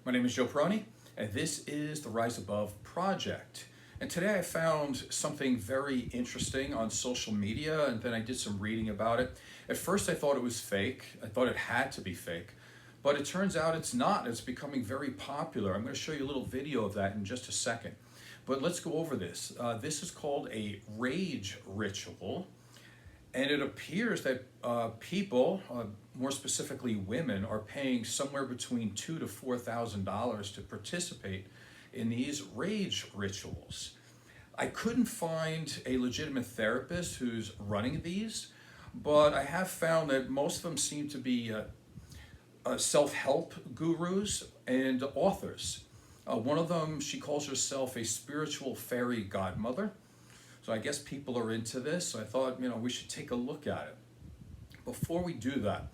My name is Joe Peroni, and this is the Rise Above Project. And today I found something very interesting on social media, and then I did some reading about it. At first I thought it was fake. I thought it had to be fake. But it turns out it's not. It's becoming very popular. I'm going to show you a little video of that in just a second. But let's go over this. This is called a rage ritual. And it appears that people, more specifically women, are paying somewhere between $2,000 to $4,000 to participate in these rage rituals. I couldn't find a legitimate therapist who's running these, but I have found that most of them seem to be self-help gurus and authors. One of them, she calls herself a spiritual fairy godmother. So I guess people are into this, so I thought, we should take a look at it. Before we do that,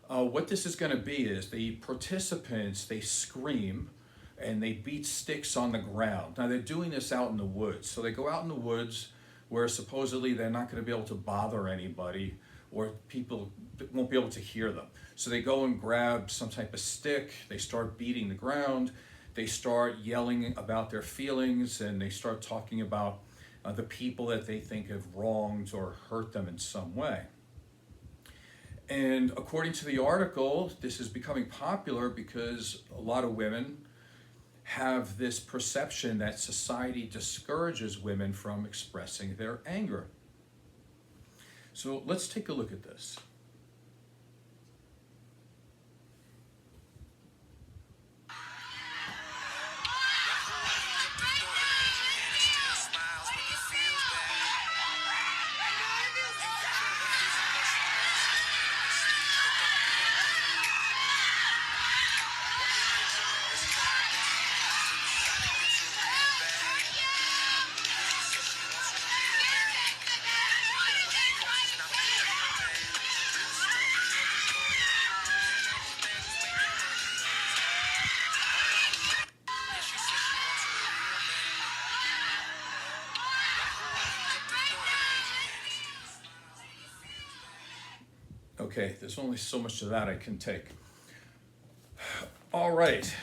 what this is going to be is the participants, they scream and they beat sticks on the ground. Now they're doing this out in the woods. So they go out in the woods where supposedly they're not going to be able to bother anybody or people won't be able to hear them. So they go and grab some type of stick, they start beating the ground, they start yelling about their feelings, and they start talking about the people that they think have wronged or hurt them in some way. And according to the article, this is becoming popular because a lot of women have this perception that society discourages women from expressing their anger. So let's take a look at this. Okay, there's only so much of that I can take. All right.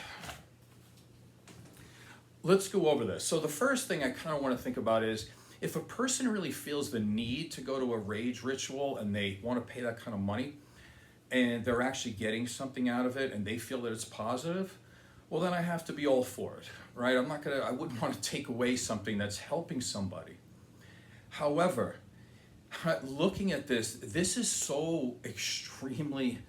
Let's go over this. So the first thing I kind of want to think about is if a person really feels the need to go to a rage ritual and they want to pay that kind of money and they're actually getting something out of it and they feel that it's positive, well then I have to be all for it, right? I wouldn't want to take away something that's helping somebody. However, looking at this is so extremely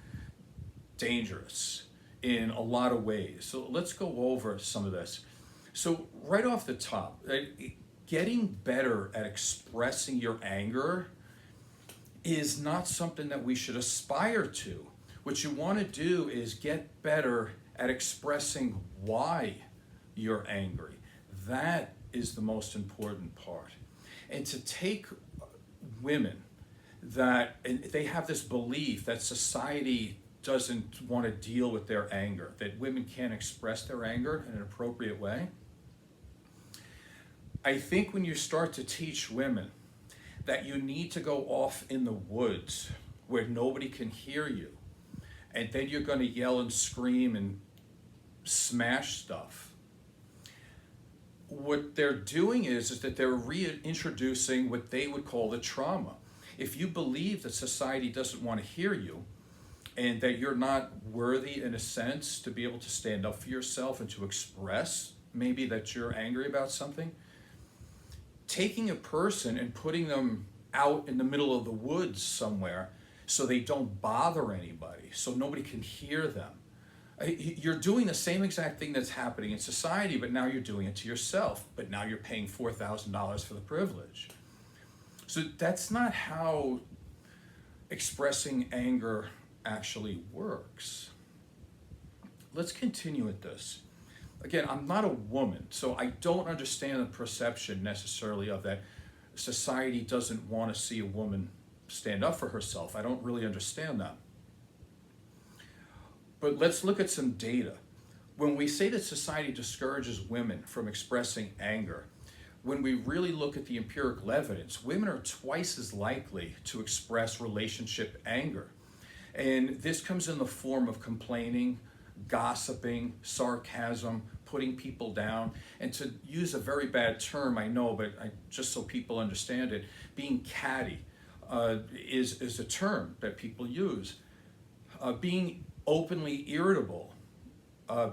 dangerous in a lot of ways. So let's go over some of this. So right off the top, getting better at expressing your anger is not something that we should aspire to. What you want to do is get better at expressing why you're angry. That is the most important part. And to take women that they have this belief that society doesn't want to deal with their anger, that women can't express their anger in an appropriate way. I think when you start to teach women that you need to go off in the woods where nobody can hear you, and then you're going to yell and scream and smash stuff, what they're doing is that they're reintroducing what they would call the trauma. If you believe that society doesn't want to hear you and that you're not worthy in a sense to be able to stand up for yourself and to express maybe that you're angry about something, taking a person and putting them out in the middle of the woods somewhere so they don't bother anybody, so nobody can hear them. You're doing the same exact thing that's happening in society, but now you're doing it to yourself. But now you're paying $4,000 for the privilege. So that's not how expressing anger actually works. Let's continue with this. Again, I'm not a woman, so I don't understand the perception necessarily of that society doesn't want to see a woman stand up for herself. I don't really understand that. But let's look at some data. When we say that society discourages women from expressing anger, when we really look at the empirical evidence, women are twice as likely to express relationship anger. And this comes in the form of complaining, gossiping, sarcasm, putting people down, and to use a very bad term, I know, but just so people understand it, being catty is a term that people use. Being openly irritable,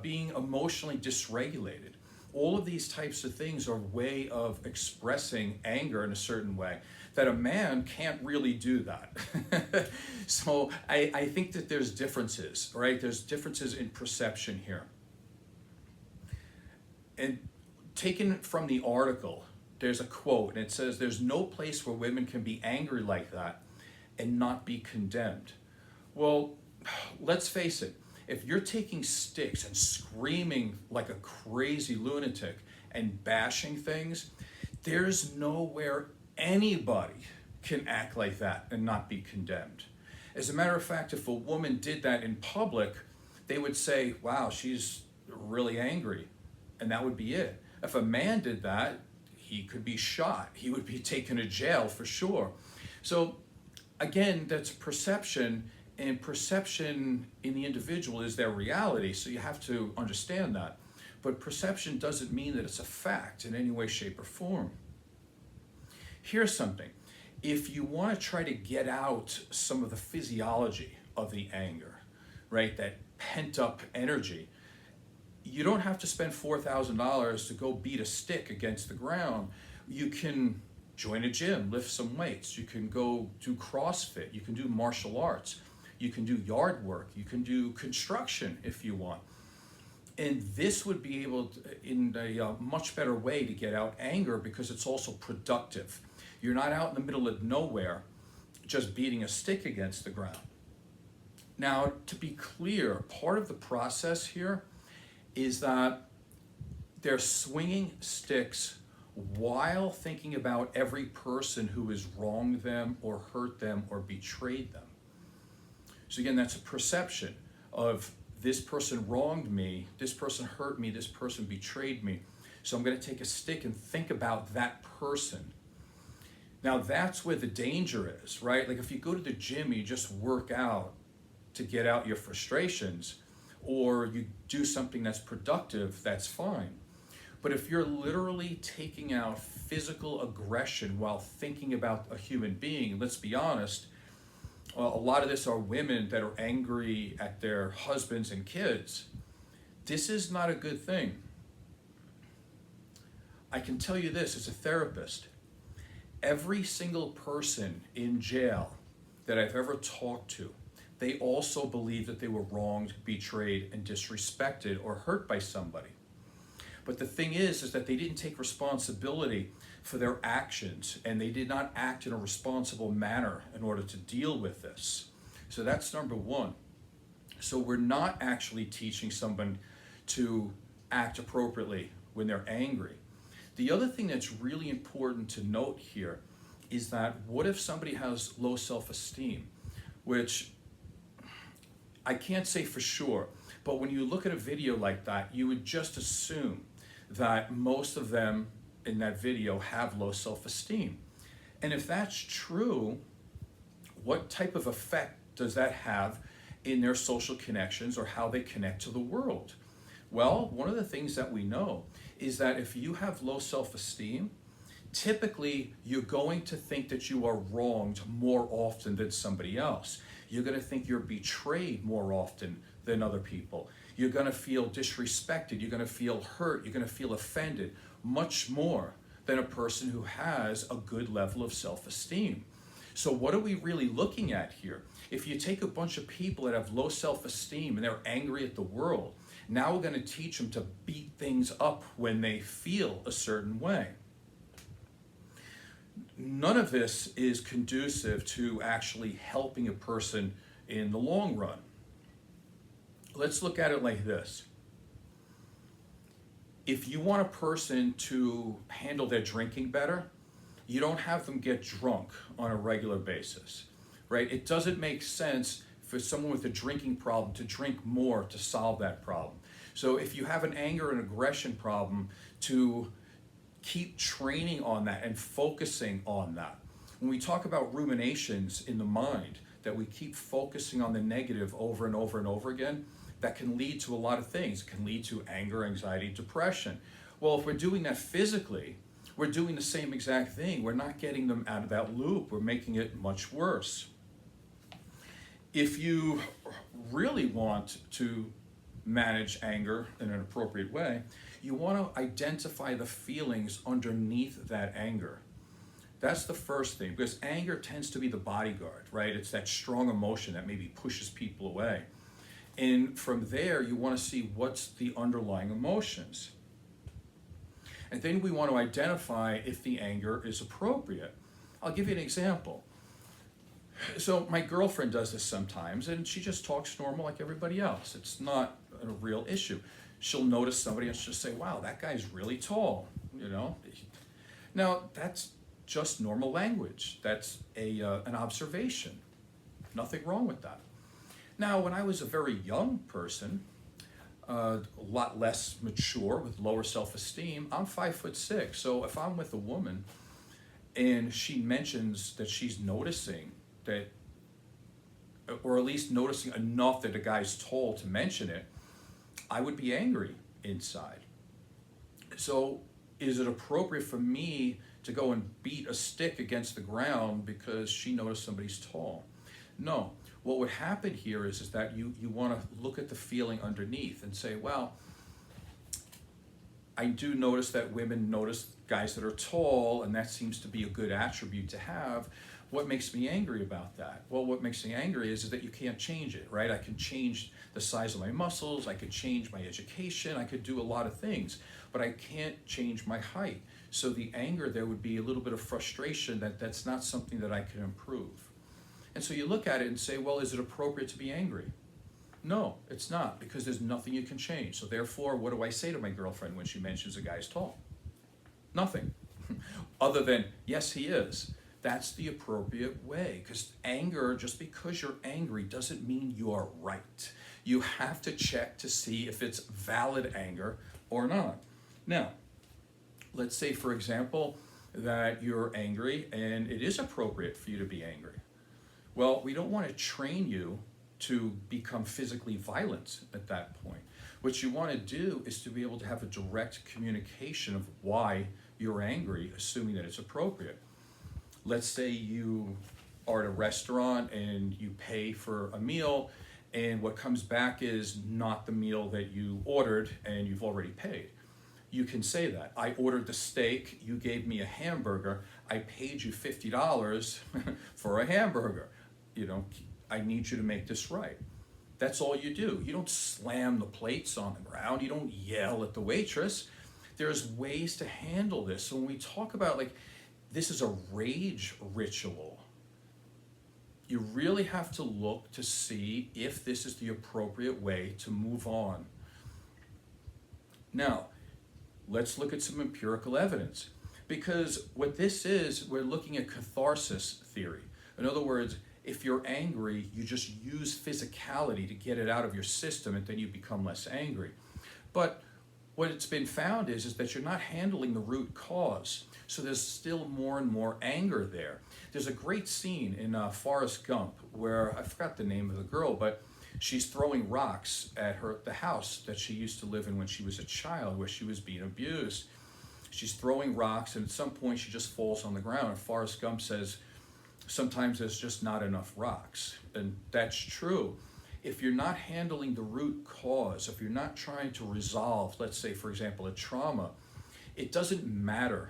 being emotionally dysregulated. All of these types of things are a way of expressing anger in a certain way that a man can't really do that. So I think that there's differences, right? There's differences in perception here. And taken from the article, there's a quote, and it says, "There's no place where women can be angry like that and not be condemned." Well, let's face it, if you're taking sticks and screaming like a crazy lunatic and bashing things, there's nowhere anybody can act like that and not be condemned. As a matter of fact, if a woman did that in public, they would say, wow, she's really angry, and that would be it. If a man did that, he could be shot. He would be taken to jail for sure. So again, that's perception, and perception in the individual is their reality, so you have to understand that. But perception doesn't mean that it's a fact in any way, shape, or form. Here's something. If you want to try to get out some of the physiology of the anger, right, that pent up energy, you don't have to spend $4,000 to go beat a stick against the ground. You can join a gym, lift some weights. You can go do CrossFit. You can do martial arts. You can do yard work. You can do construction if you want. And this would be able to, in a much better way to get out anger, because it's also productive. You're not out in the middle of nowhere just beating a stick against the ground. Now, to be clear, part of the process here is that they're swinging sticks while thinking about every person who has wronged them or hurt them or betrayed them. So again, that's a perception of this person wronged me, this person hurt me, this person betrayed me. So I'm going to take a stick and think about that person. Now that's where the danger is, right? Like if you go to the gym, you just work out to get out your frustrations, or you do something that's productive, that's fine. But if you're literally taking out physical aggression while thinking about a human being, let's be honest, a lot of this are women that are angry at their husbands and kids. This is not a good thing. I can tell you this as a therapist. Every single person in jail that I've ever talked to, they also believe that they were wronged, betrayed, and disrespected or hurt by somebody. But the thing is that they didn't take responsibility for their actions, and they did not act in a responsible manner in order to deal with this. So that's number one. So we're not actually teaching someone to act appropriately when they're angry. The other thing that's really important to note here is that what if somebody has low self-esteem, which I can't say for sure, but when you look at a video like that, you would just assume that most of them in that video have low self-esteem. And if that's true, what type of effect does that have in their social connections or how they connect to the world? Well, one of the things that we know is that if you have low self-esteem, typically you're going to think that you are wronged more often than somebody else. You're going to think you're betrayed more often than other people. You're going to feel disrespected. You're going to feel hurt. You're going to feel offended much more than a person who has a good level of self-esteem. So what are we really looking at here? If you take a bunch of people that have low self-esteem and they're angry at the world, now we're going to teach them to beat things up when they feel a certain way. None of this is conducive to actually helping a person in the long run. Let's look at it like this. If you want a person to handle their drinking better, you don't have them get drunk on a regular basis, right? It doesn't make sense for someone with a drinking problem to drink more to solve that problem. So if you have an anger and aggression problem, to keep training on that and focusing on that. When we talk about ruminations in the mind, that we keep focusing on the negative over and over and over again, that can lead to a lot of things. It can lead to anger, anxiety, depression. Well, if we're doing that physically, we're doing the same exact thing. We're not getting them out of that loop. We're making it much worse. If you really want to manage anger in an appropriate way, you want to identify the feelings underneath that anger. That's the first thing, because anger tends to be the bodyguard, right? It's that strong emotion that maybe pushes people away. And from there, you want to see what's the underlying emotions. And then we want to identify if the anger is appropriate. I'll give you an example. So my girlfriend does this sometimes, and she just talks normal like everybody else. It's not a real issue. She'll notice somebody and she'll say, wow, that guy's really tall, you know? Now, that's just normal language. That's an observation. Nothing wrong with that. Now, when I was a very young person, a lot less mature, with lower self-esteem, I'm 5'6". So if I'm with a woman and she mentions that she's noticing that, or at least noticing enough that a guy's tall to mention it, I would be angry inside. So is it appropriate for me to go and beat a stick against the ground because she noticed somebody's tall? No. What would happen here is that you want to look at the feeling underneath and say, well, I do notice that women notice guys that are tall, and that seems to be a good attribute to have. What makes me angry about that? Well, what makes me angry is that you can't change it, right? I can change the size of my muscles, I could change my education, I could do a lot of things, but I can't change my height. So the anger there would be a little bit of frustration that that's not something that I can improve. And so you look at it and say, well, is it appropriate to be angry? No, it's not, because there's nothing you can change. So therefore, what do I say to my girlfriend when she mentions a guy's tall? Nothing. Other than, yes, he is. That's the appropriate way, because anger, just because you're angry, doesn't mean you're right. You have to check to see if it's valid anger or not. Now, let's say, for example, that you're angry and it is appropriate for you to be angry. Well, we don't want to train you to become physically violent at that point. What you want to do is to be able to have a direct communication of why you're angry, assuming that it's appropriate. Let's say you are at a restaurant and you pay for a meal, and what comes back is not the meal that you ordered and you've already paid. You can say that. I ordered the steak, you gave me a hamburger, I paid you $50 for a hamburger. You know, I need you to make this right. That's all you do. You don't slam the plates on the ground. You don't yell at the waitress. There's ways to handle this. So when we talk about, like, this is a rage ritual, you really have to look to see if this is the appropriate way to move on. Now, let's look at some empirical evidence, because what this is, we're looking at catharsis theory. In other words, if you're angry, you just use physicality to get it out of your system, and then you become less angry. But what it's been found is that you're not handling the root cause. So there's still more and more anger there. There's a great scene in Forrest Gump where, I forgot the name of the girl, but she's throwing rocks at the house that she used to live in when she was a child, where she was being abused. She's throwing rocks, and at some point she just falls on the ground, and Forrest Gump says, sometimes there's just not enough rocks. And that's true. If you're not handling the root cause, if you're not trying to resolve, let's say, for example, a trauma, it doesn't matter,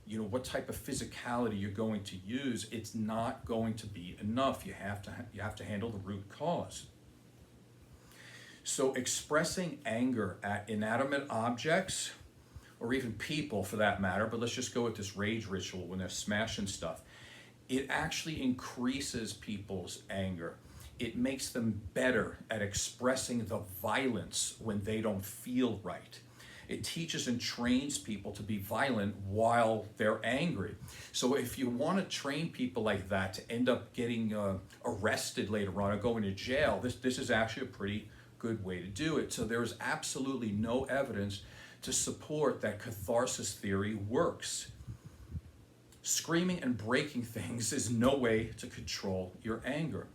you know, what type of physicality you're going to use. It's not going to be enough. You have to handle the root cause. So expressing anger at inanimate objects, or even people for that matter, but let's just go with this rage ritual when they're smashing stuff, it actually increases people's anger. It makes them better at expressing the violence when they don't feel right. It teaches and trains people to be violent while they're angry. So if you want to train people like that to end up getting arrested later on or going to jail, this is actually a pretty good way to do it. So there is absolutely no evidence to support that catharsis theory works. Screaming and breaking things is no way to control your anger.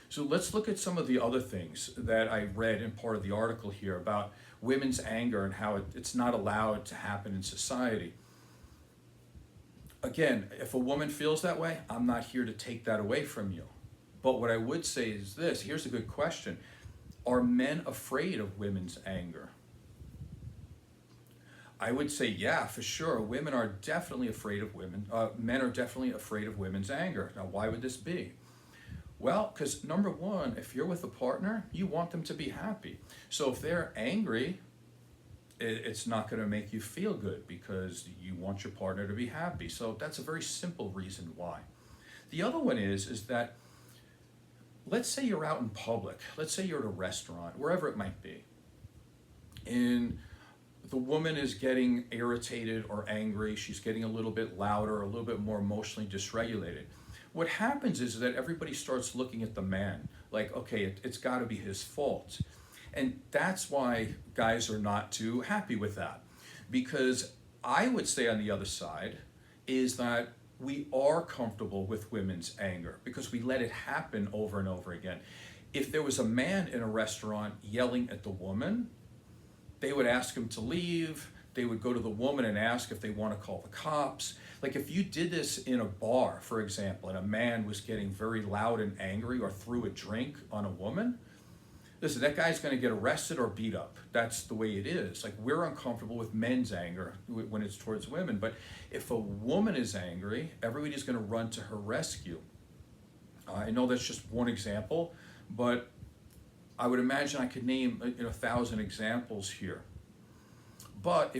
So let's look at some of the other things that I read in part of the article here about women's anger and how it's not allowed to happen in society. Again, if a woman feels that way, I'm not here to take that away from you. But what I would say is this, here's a good question. Are men afraid of women's anger? I would say, yeah, for sure. Women are definitely afraid of women. Men are definitely afraid of women's anger. Now, why would this be? Well, because number one, if you're with a partner, you want them to be happy. So if they're angry, it's not going to make you feel good because you want your partner to be happy. So that's a very simple reason why. The other one is that let's say you're out in public. Let's say you're at a restaurant, wherever it might be, and the woman is getting irritated or angry. She's getting a little bit louder, a little bit more emotionally dysregulated. What happens is that everybody starts looking at the man like, okay, it's got to be his fault. And that's why guys are not too happy with that. Because I would say on the other side is that we are comfortable with women's anger because we let it happen over and over again. If there was a man in a restaurant yelling at the woman, they would ask him to leave. They would go to the woman and ask if they want to call the cops. Like if you did this in a bar, for example, and a man was getting very loud and angry or threw a drink on a woman, listen, that guy's going to get arrested or beat up. That's the way it is. Like we're uncomfortable with men's anger when it's towards women. But if a woman is angry, everybody's going to run to her rescue. I know that's just one example, but I would imagine I could name 1,000 examples here. But